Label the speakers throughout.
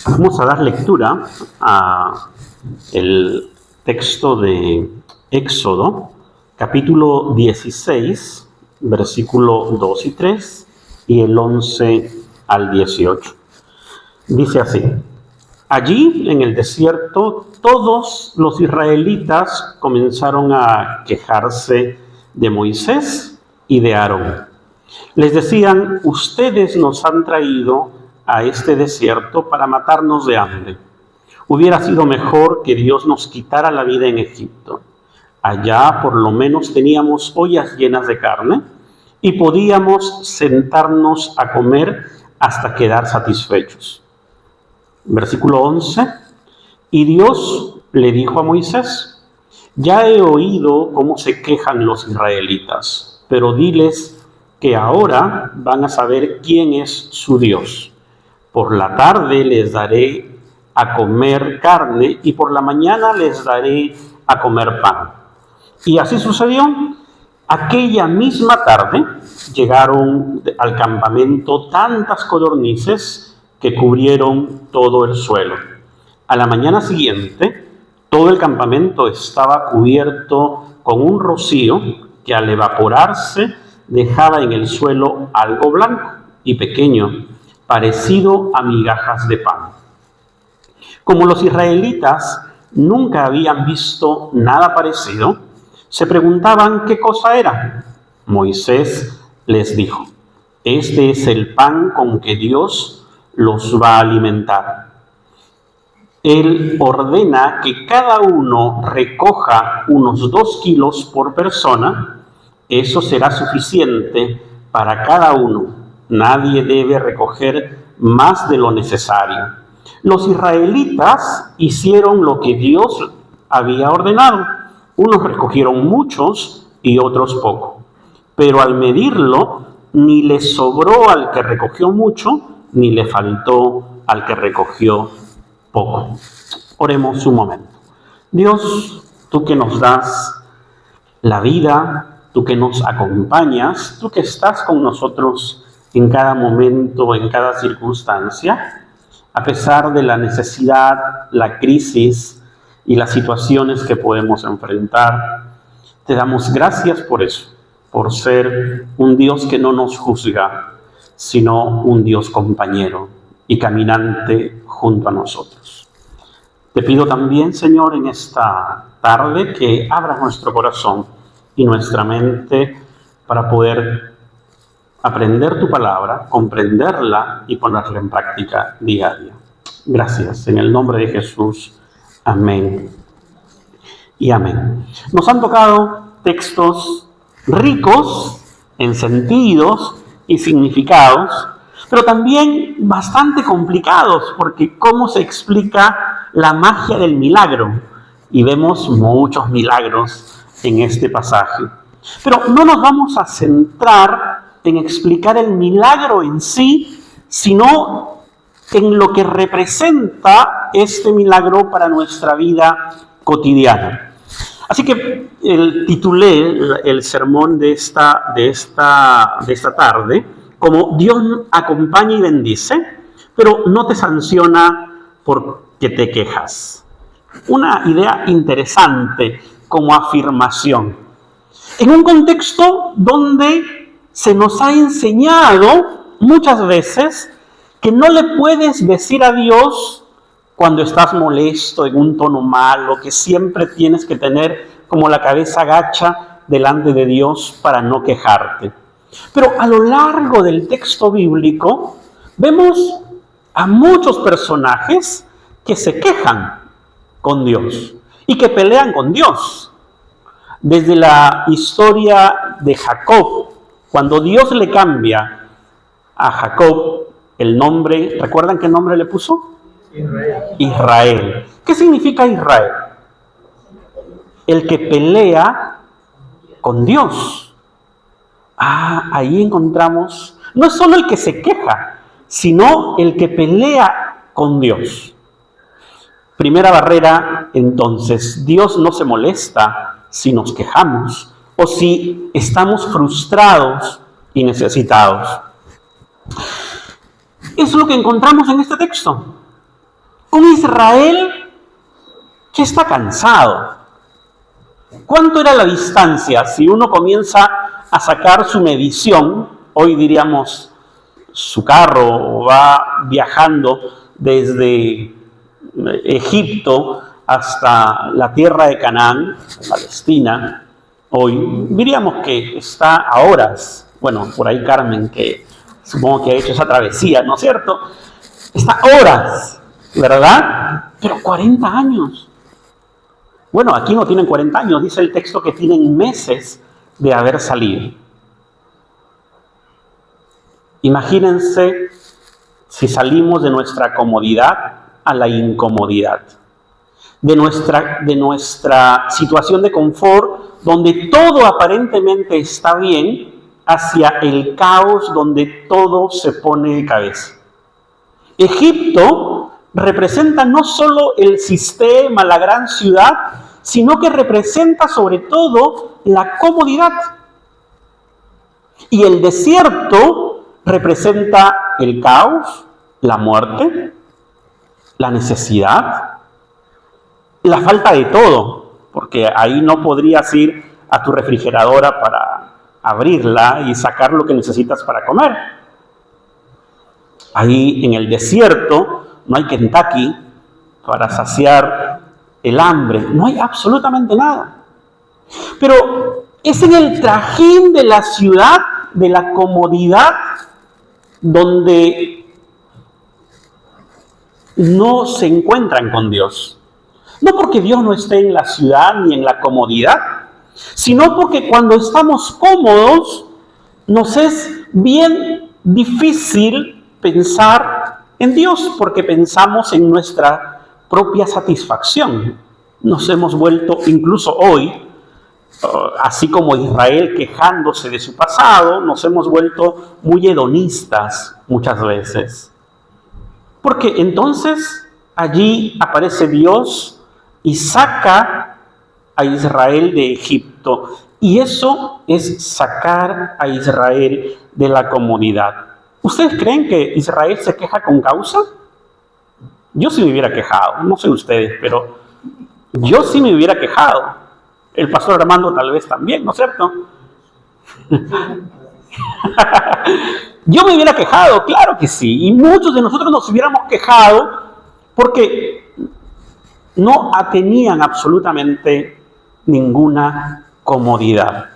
Speaker 1: Vamos a dar lectura a el texto de Éxodo, capítulo 16, versículo 2 y 3, y el 11 al 18. Dice así: allí, en el desierto, todos los israelitas comenzaron a quejarse de Moisés y de Aarón. Les decían: ustedes nos han traído a este desierto para matarnos de hambre. Hubiera sido mejor que Dios nos quitara la vida en Egipto. Allá por lo menos teníamos ollas llenas de carne y podíamos sentarnos a comer hasta quedar satisfechos. Versículo 11. Y Dios le dijo a Moisés: ya he oído cómo se quejan los israelitas, pero diles que ahora van a saber quién es su Dios. Por la tarde les daré a comer carne y por la mañana les daré a comer pan. Y así sucedió. Aquella misma tarde llegaron al campamento tantas codornices que cubrieron todo el suelo. A la mañana siguiente, todo el campamento estaba cubierto con un rocío que al evaporarse dejaba en el suelo algo blanco y pequeño, parecido a migajas de pan. Como los israelitas nunca habían visto nada parecido, se preguntaban qué cosa era. Moisés les dijo: este es el pan con que Dios los va a alimentar. Él ordena que cada uno recoja unos 2 kilos por persona. Eso será suficiente para cada uno. Nadie debe recoger más de lo necesario. Los israelitas hicieron lo que Dios había ordenado. Unos recogieron muchos y otros poco. Pero al medirlo, ni le sobró al que recogió mucho, ni le faltó al que recogió poco. Oremos un momento. Dios, tú que nos das la vida, tú que nos acompañas, tú que estás con nosotros en cada momento, en cada circunstancia, a pesar de la necesidad, la crisis y las situaciones que podemos enfrentar, te damos gracias por eso, por ser un Dios que no nos juzga, sino un Dios compañero y caminante junto a nosotros. Te pido también, Señor, en esta tarde que abras nuestro corazón y nuestra mente para poder aprender tu palabra, comprenderla y ponerla en práctica día a día. Gracias, en el nombre de Jesús. Amén y amén. Nos han tocado textos ricos en sentidos y significados, pero también bastante complicados, porque ¿cómo se explica la magia del milagro? Y vemos muchos milagros en este pasaje. Pero no nos vamos a centrar en explicar el milagro en sí, sino en lo que representa este milagro para nuestra vida cotidiana. Así que titulé el sermón de esta tarde como Dios acompaña y bendice, pero no te sanciona porque te quejas. Una idea interesante como afirmación. En un contexto donde se nos ha enseñado muchas veces que no le puedes decir a Dios cuando estás molesto, en un tono malo, que siempre tienes que tener como la cabeza gacha delante de Dios para no quejarte. Pero a lo largo del texto bíblico vemos a muchos personajes que se quejan con Dios y que pelean con Dios. Desde la historia de Jacob, cuando Dios le cambia a Jacob el nombre, ¿recuerdan qué nombre le puso? Israel. ¿Qué significa Israel? El que pelea con Dios. Ahí encontramos, no es solo el que se queja, sino el que pelea con Dios. Primera barrera, entonces, Dios no se molesta si nos quejamos o si estamos frustrados y necesitados. es lo que encontramos en este texto. Un Israel que está cansado. ¿Cuánto era la distancia? Si uno comienza a sacar su medición, hoy diríamos su carro va viajando desde Egipto hasta la tierra de Canaán, Palestina, hoy diríamos que está a horas. Bueno, por ahí Carmen, que supongo que ha hecho esa travesía, ¿no es cierto? Está a horas, ¿verdad? Pero 40 años. Bueno, aquí no tienen 40 años, dice el texto que tienen meses de haber salido. Imagínense si salimos de nuestra comodidad a la incomodidad, de nuestra situación de confort, donde todo aparentemente está bien, hacia el caos donde todo se pone de cabeza. Egipto representa no solo el sistema, la gran ciudad, sino que representa sobre todo la comodidad. Y el desierto representa el caos, la muerte, la necesidad, la falta de todo, porque ahí no podrías ir a tu refrigeradora para abrirla y sacar lo que necesitas para comer. Ahí en el desierto no hay Kentucky para saciar el hambre, no hay absolutamente nada. Pero es en el trajín de la ciudad, de la comodidad, donde no se encuentran con Dios. No porque Dios no esté en la ciudad ni en la comodidad, sino porque cuando estamos cómodos, nos es bien difícil pensar en Dios, porque pensamos en nuestra propia satisfacción. Nos hemos vuelto, incluso hoy, así como Israel quejándose de su pasado, nos hemos vuelto muy hedonistas muchas veces. Porque entonces allí aparece Dios y saca a Israel de Egipto. Y eso es sacar a Israel de la comodidad. ¿Ustedes creen que Israel se queja con causa? Yo sí me hubiera quejado, no sé ustedes, pero yo sí me hubiera quejado. El pastor Armando tal vez también, ¿no es cierto? Yo me hubiera quejado, claro que sí, y muchos de nosotros nos hubiéramos quejado porque no tenían absolutamente ninguna comodidad.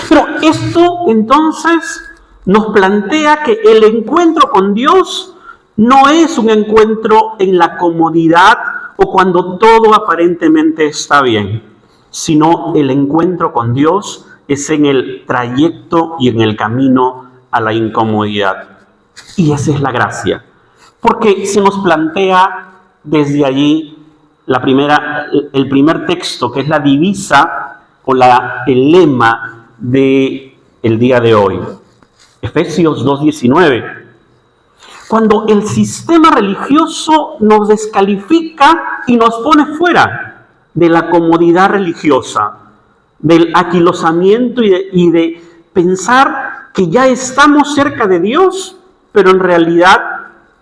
Speaker 1: Pero esto entonces nos plantea que el encuentro con Dios no es un encuentro en la comodidad o cuando todo aparentemente está bien, sino el encuentro con Dios es en el trayecto y en el camino a la incomodidad. Y esa es la gracia, porque se nos plantea desde allí el primer texto, que es la divisa o el lema del día de hoy. Efesios 2:19. Cuando el sistema religioso nos descalifica y nos pone fuera de la comodidad religiosa, del aquilosamiento y de pensar que ya estamos cerca de Dios, pero en realidad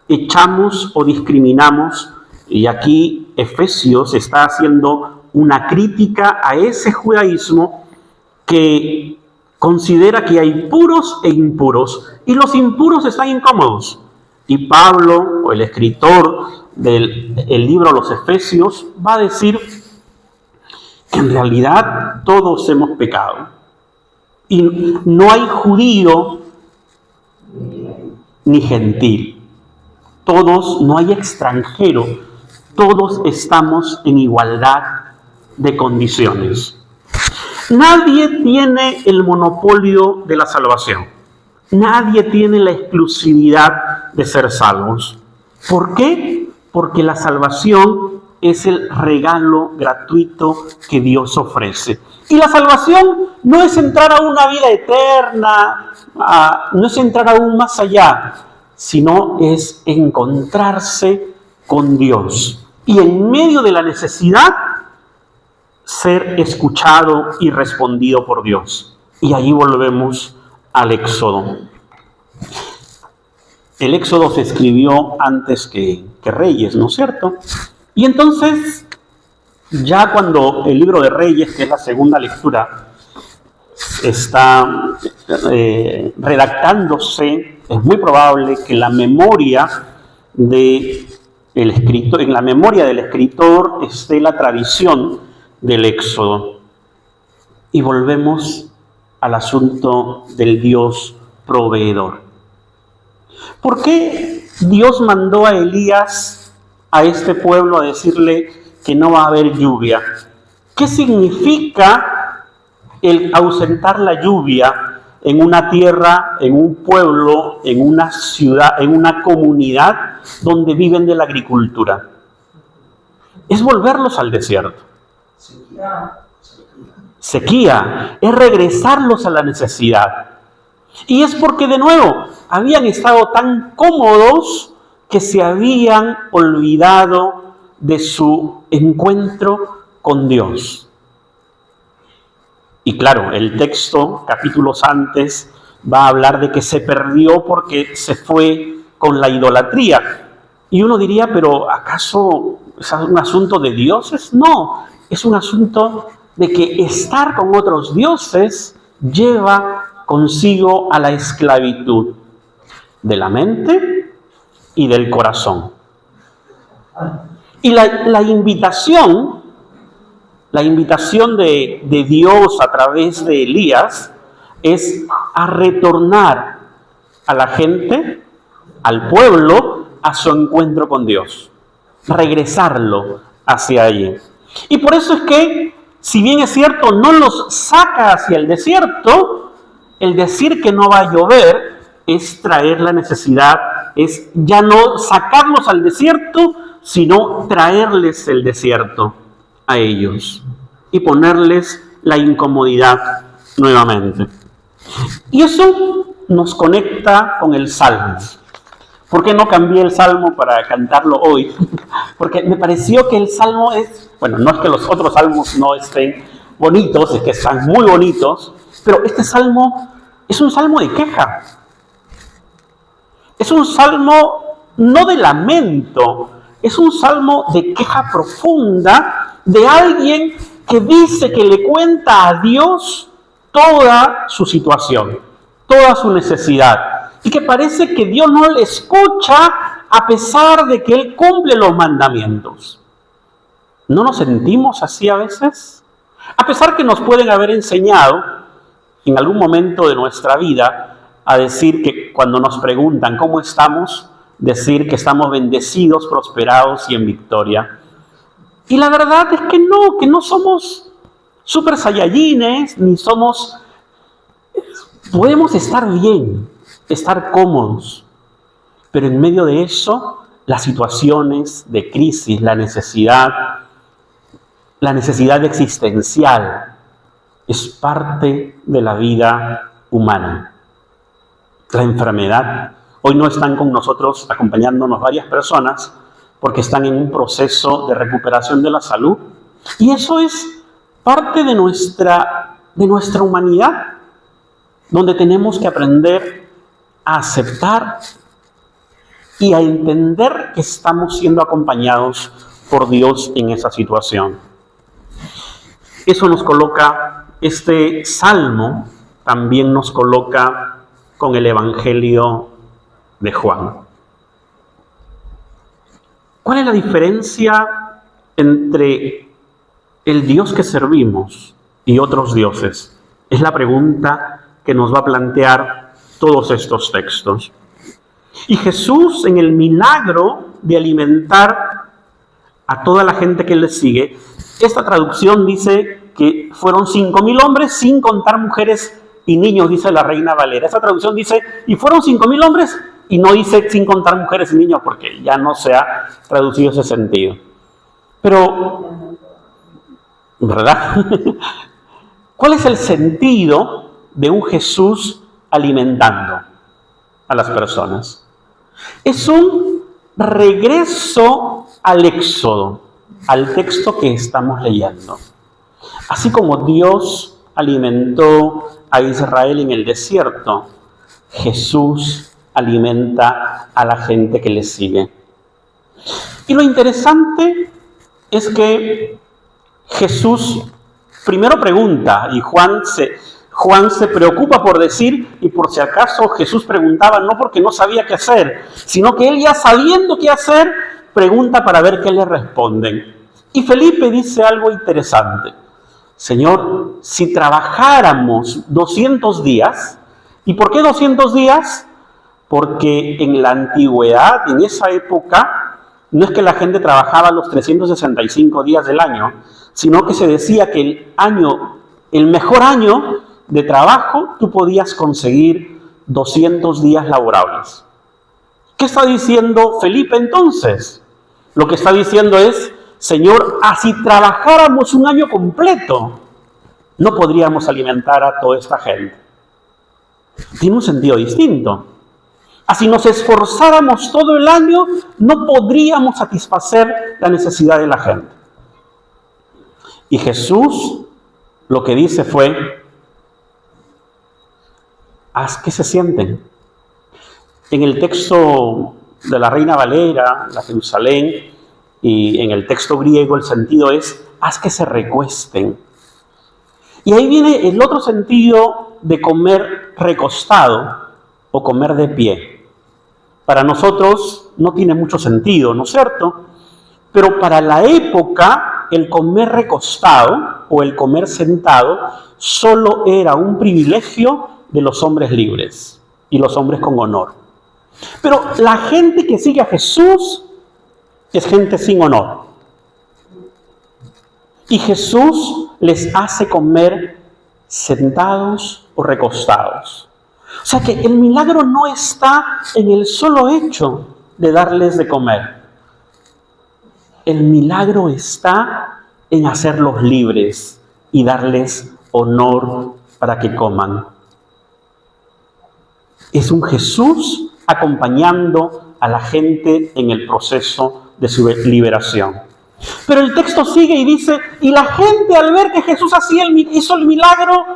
Speaker 1: echamos o discriminamos. Y aquí Efesios está haciendo una crítica a ese judaísmo que considera que hay puros e impuros, y los impuros están incómodos. Y Pablo, o el escritor del libro a los Efesios, va a decir que en realidad todos hemos pecado. Y no hay judío ni gentil. Todos, no hay extranjero. Todos estamos en igualdad de condiciones. Nadie tiene el monopolio de la salvación. Nadie tiene la exclusividad de ser salvos. ¿Por qué? Porque la salvación es el regalo gratuito que Dios ofrece. Y la salvación no es entrar a una vida eterna, no es entrar aún más allá, sino es encontrarse con Dios. Y en medio de la necesidad, ser escuchado y respondido por Dios. Y allí volvemos al Éxodo. El Éxodo se escribió antes que Reyes, ¿no es cierto? Y entonces, ya cuando el libro de Reyes, que es la segunda lectura, está redactándose, es muy probable que la memoria del escritor esté la tradición del Éxodo. Y volvemos al asunto del Dios proveedor. ¿Por qué Dios mandó a Elías a este pueblo a decirle que no va a haber lluvia? ¿Qué significa el ausentar la lluvia en una tierra, en un pueblo, en una ciudad, en una comunidad donde viven de la agricultura? Es volverlos al desierto. Sequía, es regresarlos a la necesidad. Y es porque, de nuevo, habían estado tan cómodos que se habían olvidado de su encuentro con Dios. Y claro, el texto, capítulos antes, va a hablar de que se perdió porque se fue con la idolatría. Y uno diría, pero ¿acaso es un asunto de dioses? No, es un asunto de que estar con otros dioses lleva consigo a la esclavitud de la mente y del corazón. Y la invitación de Dios a través de Elías es a retornar a la gente, al pueblo, a su encuentro con Dios. Regresarlo hacia allí. Y por eso es que, si bien es cierto, no los saca hacia el desierto, el decir que no va a llover es traer la necesidad, es ya no sacarlos al desierto, sino traerles el desierto a ellos y ponerles la incomodidad nuevamente. Y eso nos conecta con el Salmo. ¿Por qué no cambié el Salmo para cantarlo hoy? Porque me pareció que el Salmo bueno, no es que los otros salmos no estén bonitos, es que están muy bonitos, pero este Salmo es un salmo de queja. Es un salmo no de lamento, es un salmo de queja profunda de alguien que dice que le cuenta a Dios toda su situación, toda su necesidad, y que parece que Dios no le escucha a pesar de que Él cumple los mandamientos. ¿No nos sentimos así a veces? A pesar que nos pueden haber enseñado en algún momento de nuestra vida a decir que cuando nos preguntan cómo estamos, decir que estamos bendecidos, prosperados y en victoria. Y la verdad es que no somos super saiyajines, ni somos... Podemos estar bien, estar cómodos, pero en medio de eso, las situaciones de crisis, la necesidad existencial, es parte de la vida humana. La enfermedad. Hoy no están con nosotros acompañándonos varias personas porque están en un proceso de recuperación de la salud. Y eso es parte de nuestra humanidad, donde tenemos que aprender a aceptar y a entender que estamos siendo acompañados por Dios en esa situación. Eso nos coloca, este salmo también nos coloca con el Evangelio de Juan. ¿Cuál es la diferencia entre el Dios que servimos y otros dioses? Es la pregunta que nos va a plantear todos estos textos. Y Jesús, en el milagro de alimentar a toda la gente que le sigue, esta traducción dice que fueron 5,000 hombres sin contar mujeres y niños, dice la Reina Valera. Esa traducción dice, y fueron 5,000 hombres, y no dice sin contar mujeres y niños, porque ya no se ha traducido ese sentido. Pero, ¿verdad? ¿Cuál es el sentido de un Jesús alimentando a las personas? Es un regreso al Éxodo, al texto que estamos leyendo. Así como Dios alimentó a Israel en el desierto, Jesús alimenta a la gente que le sigue. Y lo interesante es que Jesús primero pregunta, y Juan se preocupa por decir, y por si acaso Jesús preguntaba no porque no sabía qué hacer, sino que él ya sabiendo qué hacer, pregunta para ver qué le responden. Y Felipe dice algo interesante. Señor, si trabajáramos 200 días, ¿y por qué 200 días? Porque en la antigüedad, en esa época, no es que la gente trabajaba los 365 días del año, sino que se decía que el mejor año de trabajo, tú podías conseguir 200 días laborables. ¿Qué está diciendo Felipe entonces? Lo que está diciendo es, Señor, si trabajáramos un año completo, no podríamos alimentar a toda esta gente. Tiene un sentido distinto. Si nos esforzáramos todo el año, no podríamos satisfacer la necesidad de la gente. Y Jesús lo que dice fue, haz que se sienten. En el texto de la Reina Valera, la Jerusalén, y en el texto griego el sentido es, haz que se recuesten. Y ahí viene el otro sentido de comer recostado o comer de pie. Para nosotros no tiene mucho sentido, ¿no es cierto? Pero para la época, el comer recostado o el comer sentado solo era un privilegio de los hombres libres y los hombres con honor. Pero la gente que sigue a Jesús es gente sin honor. Y Jesús les hace comer sentados o recostados. O sea que el milagro no está en el solo hecho de darles de comer. El milagro está en hacerlos libres y darles honor para que coman. Es un Jesús acompañando a la gente en el proceso de su liberación. Pero el texto sigue y dice, y la gente al ver que Jesús hizo el milagro,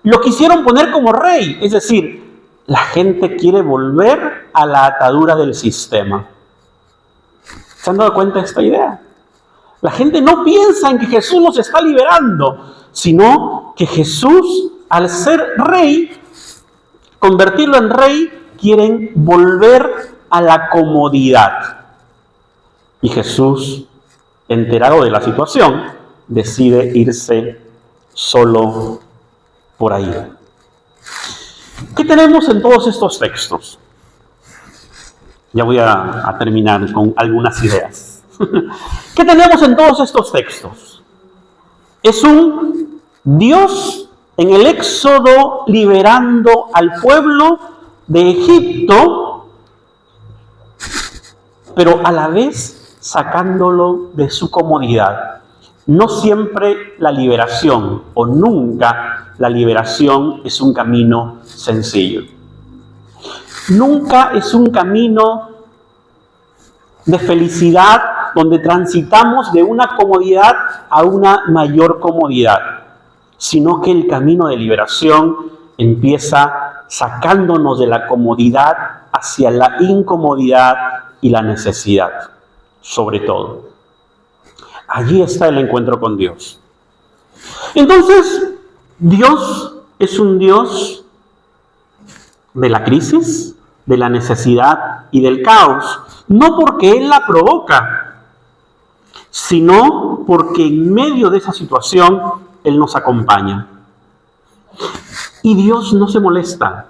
Speaker 1: lo quisieron poner como rey. Es decir, la gente quiere volver a la atadura del sistema. ¿Se han dado cuenta de esta idea? La gente no piensa en que Jesús los está liberando, sino que Jesús, al ser rey, convertirlo en rey, quieren volver a la comodidad. Y Jesús, enterado de la situación, decide irse solo por ahí. ¿Qué tenemos en todos estos textos? Ya voy a terminar con algunas ideas. ¿Qué tenemos en todos estos textos? Es un Dios en el Éxodo liberando al pueblo de Egipto, pero a la vez sacándolo de su comodidad. No siempre la liberación, o nunca la liberación, es un camino sencillo. Nunca es un camino de felicidad donde transitamos de una comodidad a una mayor comodidad, sino que el camino de liberación empieza sacándonos de la comodidad hacia la incomodidad y la necesidad, sobre todo. Allí está el encuentro con Dios. Entonces, Dios es un Dios de la crisis, de la necesidad y del caos, no porque Él la provoca, sino porque en medio de esa situación Él nos acompaña. Y Dios no se molesta.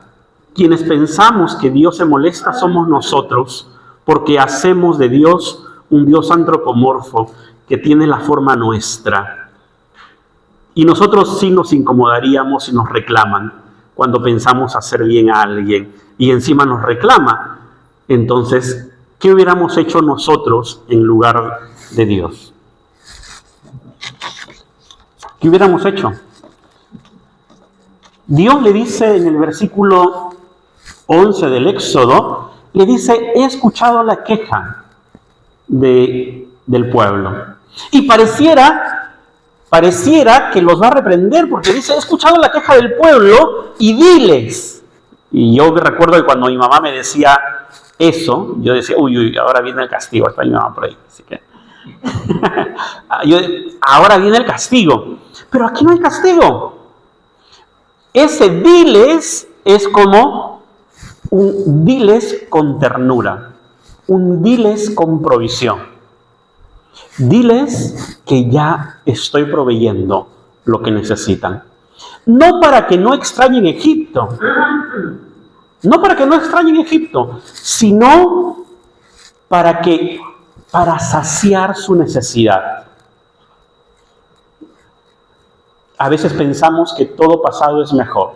Speaker 1: Quienes pensamos que Dios se molesta somos nosotros, porque hacemos de Dios un Dios antropomorfo que tiene la forma nuestra. Y nosotros sí nos incomodaríamos si nos reclaman cuando pensamos hacer bien a alguien y encima nos reclama. Entonces, ¿qué hubiéramos hecho nosotros en lugar de Dios? ¿Qué hubiéramos hecho? Dios le dice en el versículo 11 del Éxodo, le dice, he escuchado la queja del pueblo. Y pareciera que los va a reprender porque dice, he escuchado la queja del pueblo y diles. Y yo recuerdo que cuando mi mamá me decía eso, yo decía, uy, ahora viene el castigo, está mi mamá por ahí. Así que ahora viene el castigo. Pero aquí no hay castigo. Ese diles es como un diles con ternura, un diles con provisión. Diles que ya estoy proveyendo lo que necesitan. No para que no extrañen Egipto, no para que no extrañen Egipto, sino para saciar su necesidad. A veces pensamos que todo pasado es mejor,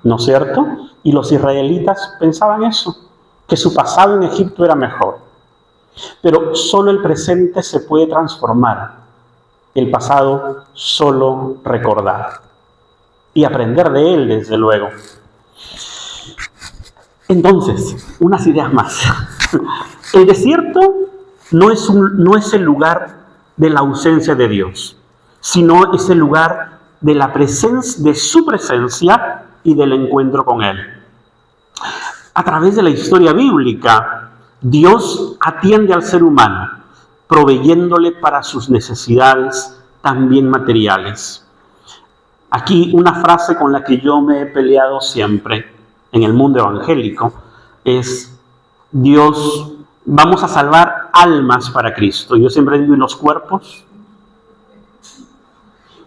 Speaker 1: ¿no es cierto? Y los israelitas pensaban eso, que su pasado en Egipto era mejor. Pero solo el presente se puede transformar, el pasado solo recordar y aprender de él, desde luego. Entonces, unas ideas más. El desierto no es el lugar de la ausencia de Dios, sino es el lugar de la presencia, de su presencia y del encuentro con Él. A través de la historia bíblica, Dios atiende al ser humano, proveyéndole para sus necesidades también materiales. Aquí una frase con la que yo me he peleado siempre en el mundo evangélico es: Dios, vamos a salvar almas para Cristo. Yo siempre digo, ¿y los cuerpos?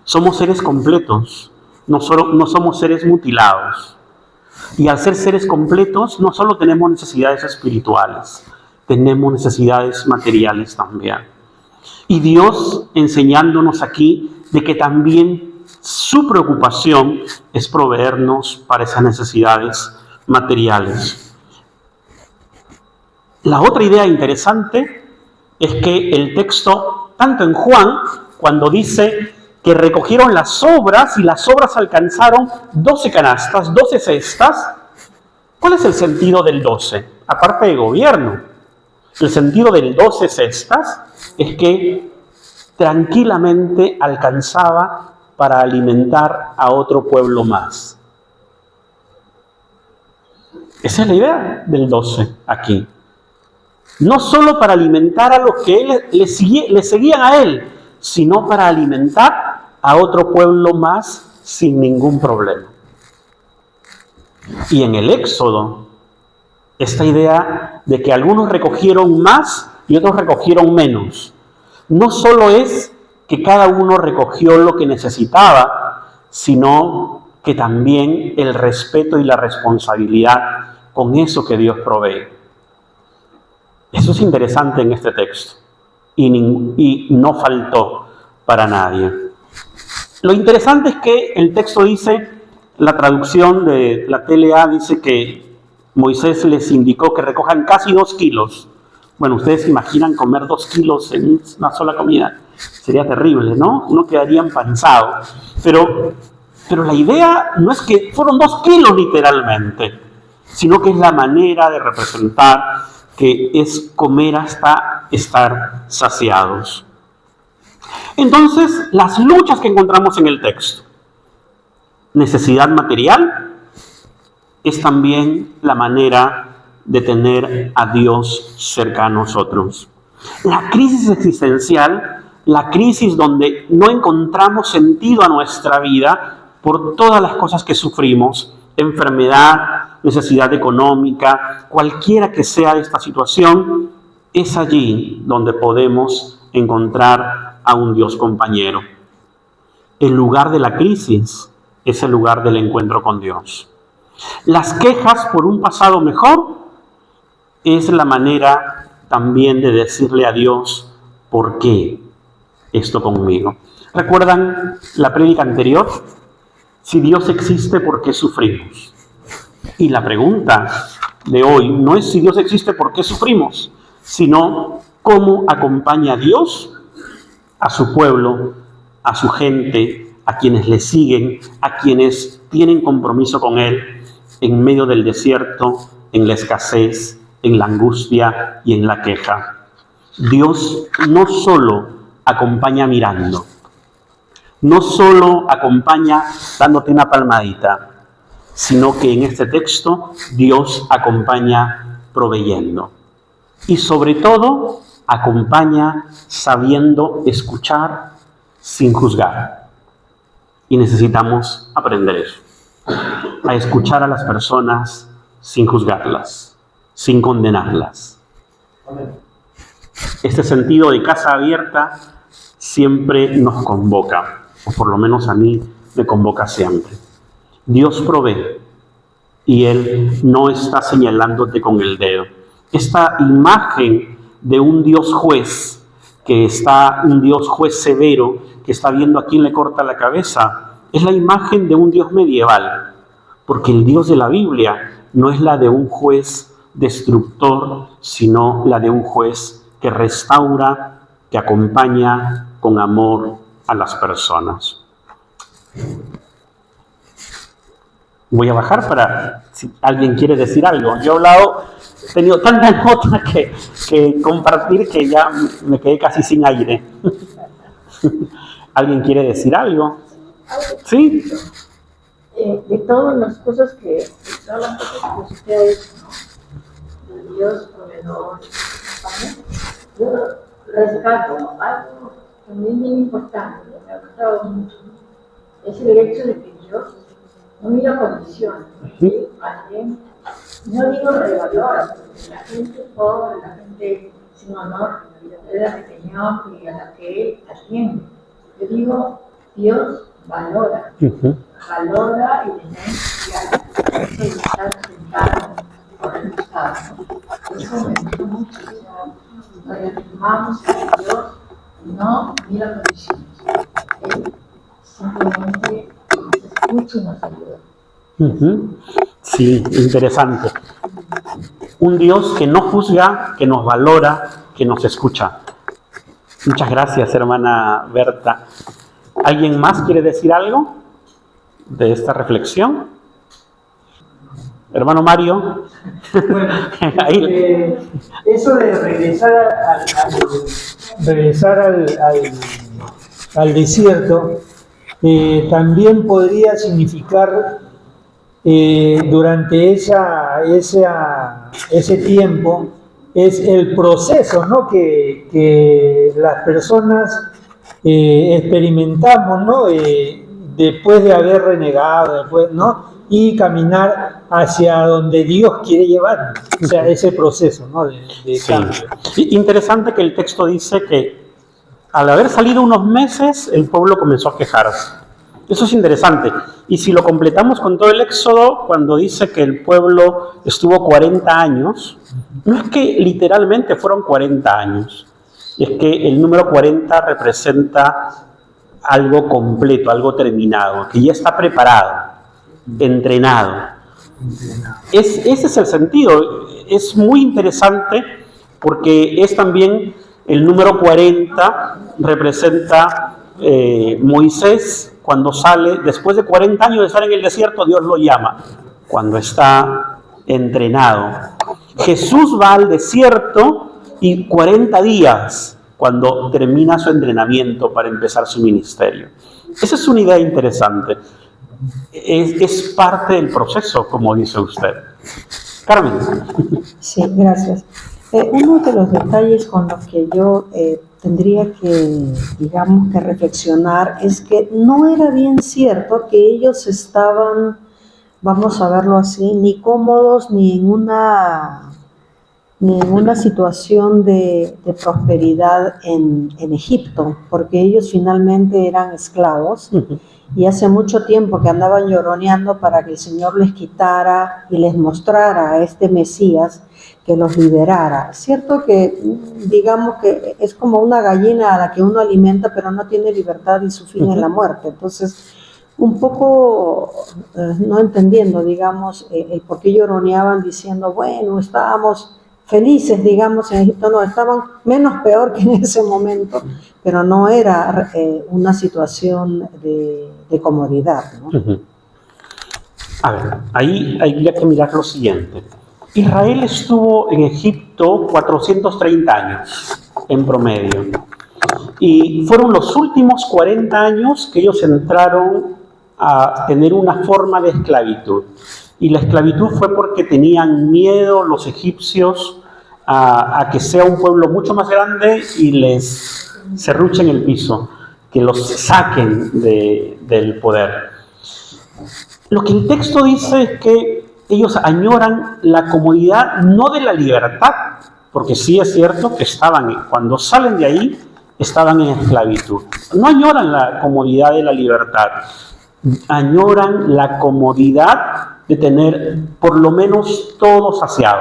Speaker 1: Somos seres completos, no somos seres mutilados. Y al ser seres completos, no solo tenemos necesidades espirituales, tenemos necesidades materiales también. Y Dios enseñándonos aquí de que también su preocupación es proveernos para esas necesidades materiales. La otra idea interesante es que el texto, tanto en Juan, cuando dice que recogieron las sobras y las sobras alcanzaron 12 canastas, 12 cestas. ¿Cuál es el sentido del 12? Aparte de gobierno, el sentido del 12 cestas es que tranquilamente alcanzaba para alimentar a otro pueblo más. Esa es la idea del 12 aquí. No solo para alimentar a los que le seguían a él, sino para alimentar a otro pueblo más sin ningún problema. Y en el Éxodo, esta idea de que algunos recogieron más y otros recogieron menos, no solo es que cada uno recogió lo que necesitaba, sino que también el respeto y la responsabilidad con eso que Dios provee. Eso es interesante en este texto y no faltó para nadie. Lo interesante es que el texto dice, la traducción de la TLA dice que Moisés les indicó que recojan casi 2 kilos. Bueno, ustedes se imaginan comer 2 kilos en una sola comida. Sería terrible, ¿no? Uno quedaría empanzado. Pero la idea no es que fueron 2 kilos literalmente, sino que es la manera de representar que es comer hasta estar saciados. Entonces, las luchas que encontramos en el texto. Necesidad material es también la manera de tener a Dios cerca a nosotros. La crisis existencial, la crisis donde no encontramos sentido a nuestra vida por todas las cosas que sufrimos, enfermedad, necesidad económica, cualquiera que sea esta situación, es allí donde podemos encontrar a un Dios compañero. El lugar de la crisis es el lugar del encuentro con Dios. Las quejas por un pasado mejor es la manera también de decirle a Dios, ¿por qué esto conmigo? ¿Recuerdan la prédica anterior? Si Dios existe, ¿por qué sufrimos? Y la pregunta de hoy no es si Dios existe, ¿por qué sufrimos? Sino cómo acompaña a Dios a su pueblo, a su gente, a quienes le siguen, a quienes tienen compromiso con Él en medio del desierto, en la escasez, en la angustia y en la queja. Dios no solo acompaña mirando, no solo acompaña dándote una palmadita, sino que en este texto Dios acompaña proveyendo. Y sobre todo, acompaña sabiendo escuchar sin juzgar. Y necesitamos aprender eso, a escuchar a las personas sin juzgarlas, sin condenarlas. Este sentido de casa abierta siempre nos convoca, o por lo menos a mí me convoca siempre. Dios provee y Él no está señalándote con el dedo. Esta imagen de un Dios juez, un Dios juez severo, que está viendo a quién le corta la cabeza, es la imagen de un Dios medieval, porque el Dios de la Biblia no es la de un juez destructor, sino la de un juez que restaura, que acompaña con amor a las personas. Voy a bajar para si alguien quiere decir algo. Yo he tenido tantas notas que compartir que ya me quedé casi sin aire. ¿Alguien quiere decir algo? ¿Sí?
Speaker 2: De todas las cosas que usted ha hecho, ¿no? De Dios, proveedor, yo rescato algo también bien importante, me ha gustado mucho, es el hecho de que Dios no mira condiciones, ¿sí? Alguien, no digo revalora, porque la gente pobre, la gente sin honor, es la pequeña y a la que Él atiende. Yo digo, Dios valora, valora y le da especial, eso de estar sentado por el costado. Eso me gusta mucho, o sea, nos reafirmamos que Dios no mira condiciones, Él simplemente nos escucha y nos ayuda.
Speaker 1: Sí, interesante. Un Dios que no juzga, que nos valora, que nos escucha. Muchas gracias, hermana Berta. ¿Alguien más quiere decir algo de esta reflexión? Hermano Mario.
Speaker 3: Bueno, eso de regresar al desierto también podría significar durante ese tiempo es el proceso, ¿no? que las personas experimentamos, ¿no? Después de haber renegado, ¿no? Y caminar hacia donde Dios quiere llevar, o sea, ese proceso, ¿no? de cambio.
Speaker 1: Sí. Interesante que el texto dice que al haber salido unos meses, el pueblo comenzó a quejarse. Eso es interesante. Y si lo completamos con todo el Éxodo, cuando dice que el pueblo estuvo 40 años, no es que literalmente fueron 40 años, es que el número 40 representa algo completo, algo terminado, que ya está preparado, entrenado. Ese es el sentido. Es muy interesante porque es también el número 40, representa Moisés cuando sale, después de 40 años de estar en el desierto, Dios lo llama, cuando está entrenado. Jesús va al desierto y 40 días cuando termina su entrenamiento para empezar su ministerio. Esa es una idea interesante. Es parte del proceso, como dice usted. Carmen.
Speaker 2: Sí, gracias. Uno de los detalles con los que yo tendría que, digamos, que reflexionar es que no era bien cierto que ellos estaban, vamos a verlo así, ni cómodos ni en una situación de prosperidad en Egipto, porque ellos finalmente eran esclavos y hace mucho tiempo que andaban lloroneando para que el Señor les quitara y les mostrara a este Mesías que los liberara. Cierto que, digamos que es como una gallina a la que uno alimenta pero no tiene libertad y su fin es la muerte. Entonces, un poco no entendiendo, digamos, el por qué lloroneaban diciendo, bueno, estábamos felices, digamos, en Egipto. No, estaban menos peor que en ese momento, pero no era una situación de comodidad, ¿no?
Speaker 1: A ver, ahí hay que mirar lo siguiente. Israel estuvo en Egipto 430 años en promedio. Y fueron los últimos 40 años que ellos entraron a tener una forma de esclavitud. Y la esclavitud fue porque tenían miedo los egipcios a que sea un pueblo mucho más grande y les serruchen el piso, que los saquen del poder. Lo que el texto dice es que ellos añoran la comodidad, no de la libertad, porque sí es cierto que cuando salen de ahí, estaban en esclavitud. No añoran la comodidad de la libertad, añoran la comodidad de tener por lo menos todo saciado.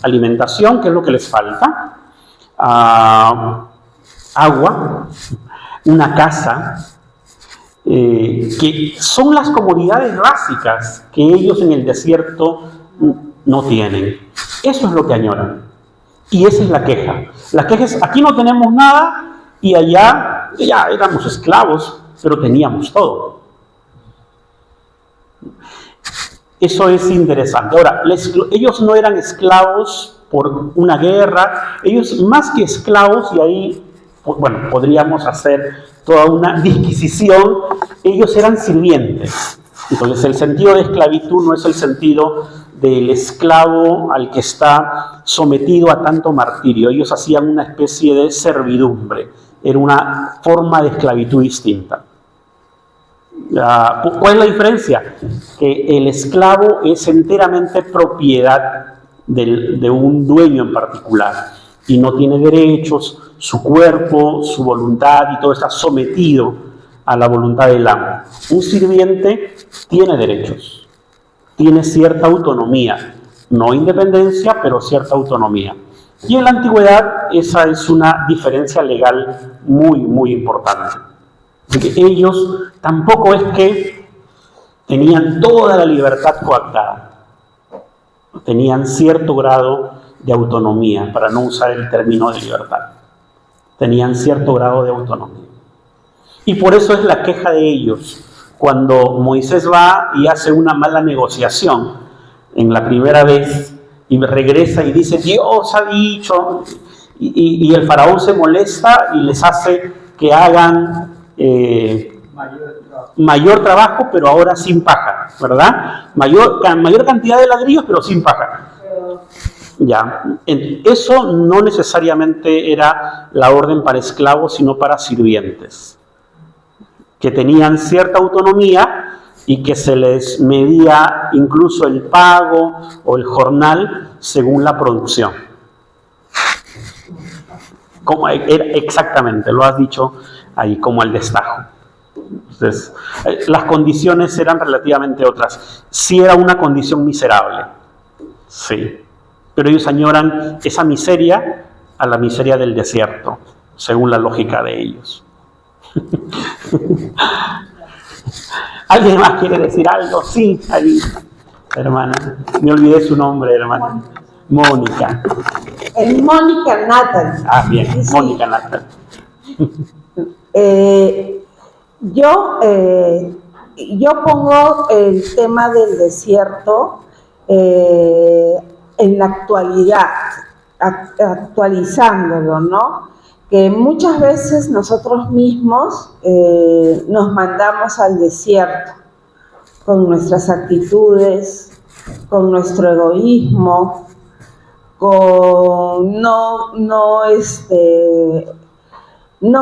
Speaker 1: Alimentación, que es lo que les falta, agua, una casa, que son las comodidades básicas que ellos en el desierto no tienen. Eso es lo que añoran. Y esa es la queja. La queja es, aquí no tenemos nada y allá ya éramos esclavos, pero teníamos todo. Eso es interesante. Ahora, ellos no eran esclavos por una guerra, ellos más que esclavos, y ahí, bueno, podríamos hacer toda una disquisición, ellos eran sirvientes. Entonces, el sentido de esclavitud no es el sentido del esclavo al que está sometido a tanto martirio. Ellos hacían una especie de servidumbre, era una forma de esclavitud distinta. ¿Cuál es la diferencia? Que el esclavo es enteramente propiedad de un dueño en particular y no tiene derechos, su cuerpo, su voluntad y todo está sometido a la voluntad del amo. Un sirviente tiene derechos, tiene cierta autonomía, no independencia, pero cierta autonomía. Y en la antigüedad esa es una diferencia legal muy, muy importante. Porque ellos tampoco es que tenían toda la libertad coartada, tenían cierto grado de autonomía, para no usar el término de libertad, tenían cierto grado de autonomía. Y por eso es la queja de ellos, cuando Moisés va y hace una mala negociación en la primera vez, y regresa y dice, Dios ha dicho, y el faraón se molesta y les hace que hagan mayor trabajo, pero ahora sin paja, ¿verdad? Mayor cantidad de ladrillos, pero sin paja. Ya, eso no necesariamente era la orden para esclavos, sino para sirvientes, que tenían cierta autonomía y que se les medía incluso el pago o el jornal según la producción. Exactamente, lo has dicho ahí, como el destajo. Entonces, las condiciones eran relativamente otras. Sí era una condición miserable, sí, pero ellos añoran esa miseria a la miseria del desierto, según la lógica de ellos. ¿Alguien más quiere decir algo? Sí, ahí, hermana. Me olvidé su nombre, hermana. Mónica.
Speaker 4: Mónica Nathan.
Speaker 1: Ah, bien, sí. Mónica Nathan.
Speaker 4: Yo pongo el tema del desierto en la actualidad, actualizándolo, ¿no? Que muchas veces nosotros mismos nos mandamos al desierto con nuestras actitudes, con nuestro egoísmo, con no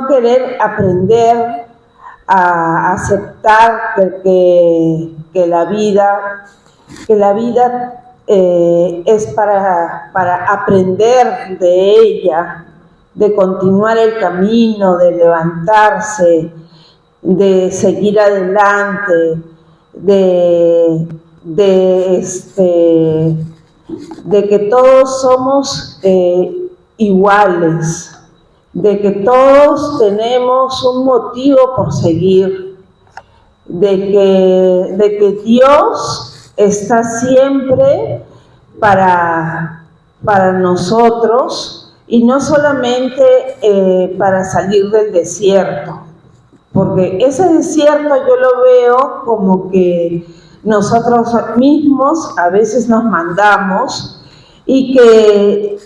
Speaker 4: querer aprender a aceptar que la vida es para aprender de ella, de continuar el camino, de levantarse, de seguir adelante, de que todos somos iguales, de que todos tenemos un motivo por seguir, de que Dios está siempre para nosotros, y no solamente para salir del desierto, porque ese desierto yo lo veo como que nosotros mismos a veces nos mandamos y que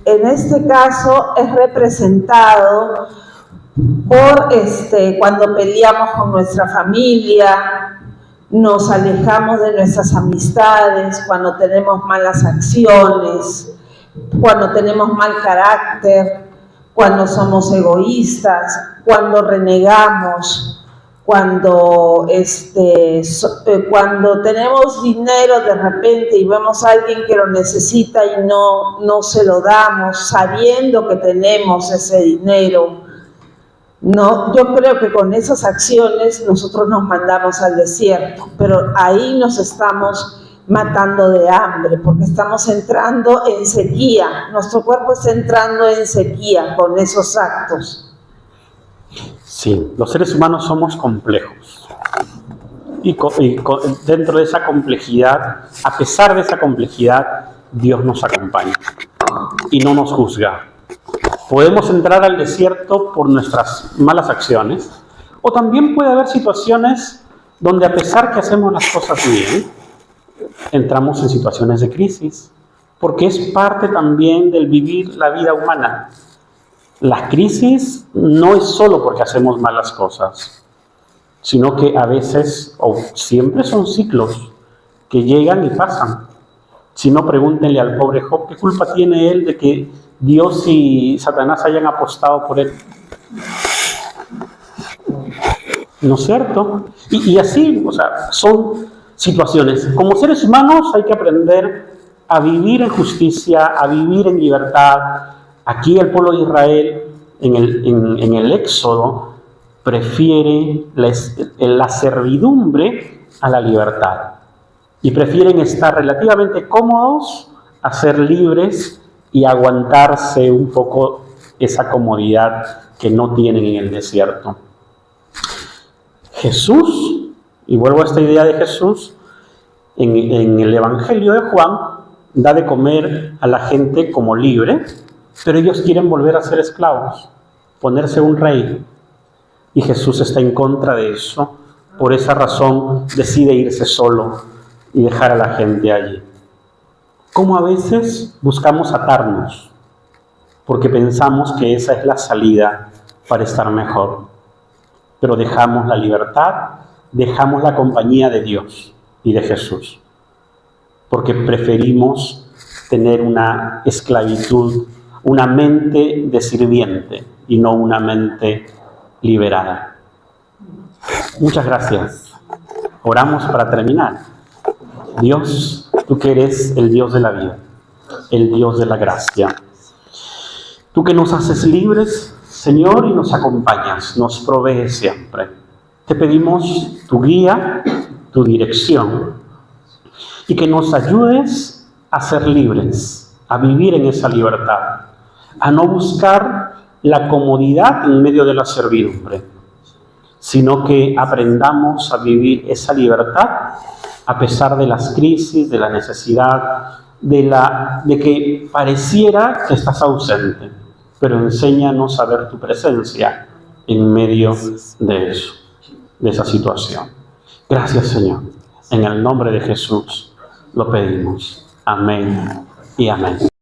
Speaker 4: en este caso es representado por cuando peleamos con nuestra familia, nos alejamos de nuestras amistades, cuando tenemos malas acciones, cuando tenemos mal carácter, cuando somos egoístas, cuando renegamos, cuando tenemos dinero de repente y vemos a alguien que lo necesita y no se lo damos, sabiendo que tenemos ese dinero. No, yo creo que con esas acciones nosotros nos mandamos al desierto, pero ahí nos estamos matando de hambre, porque estamos entrando en sequía. Nuestro cuerpo está entrando en sequía con esos actos.
Speaker 1: Sí, los seres humanos somos complejos. Y dentro de esa complejidad, a pesar de esa complejidad, Dios nos acompaña y no nos juzga. Podemos entrar al desierto por nuestras malas acciones, o también puede haber situaciones donde, a pesar que hacemos las cosas bien, entramos en situaciones de crisis, porque es parte también del vivir la vida humana. La crisis no es solo porque hacemos malas cosas, sino que a veces, o siempre, son ciclos que llegan y pasan. Si no, pregúntenle al pobre Job, ¿qué culpa tiene él de que Dios y Satanás hayan apostado por él? ¿No es cierto? Y así, o sea, son situaciones. Como seres humanos hay que aprender a vivir en justicia, a vivir en libertad. Aquí el pueblo de Israel, en el Éxodo, prefiere la servidumbre a la libertad. Y prefieren estar relativamente cómodos a ser libres y aguantarse un poco esa comodidad que no tienen en el desierto. Jesús, y vuelvo a esta idea de Jesús, en el Evangelio de Juan, da de comer a la gente como libre, pero ellos quieren volver a ser esclavos, ponerse un rey. Y Jesús está en contra de eso. Por esa razón decide irse solo y dejar a la gente allí. Como a veces buscamos atarnos, porque pensamos que esa es la salida para estar mejor. Pero dejamos la libertad, dejamos la compañía de Dios y de Jesús, porque preferimos tener una esclavitud, una mente de sirviente y no una mente liberada. Muchas gracias. Oramos para terminar. Dios, tú que eres el Dios de la vida, el Dios de la gracia. Tú que nos haces libres, Señor, y nos acompañas, nos provees siempre. Te pedimos tu guía, tu dirección, y que nos ayudes a ser libres, a vivir en esa libertad, a no buscar la comodidad en medio de la servidumbre, sino que aprendamos a vivir esa libertad a pesar de las crisis, de la necesidad, de que pareciera que estás ausente, pero enséñanos a ver tu presencia en medio de eso, de esa situación. Gracias, Señor. En el nombre de Jesús lo pedimos. Amén y amén.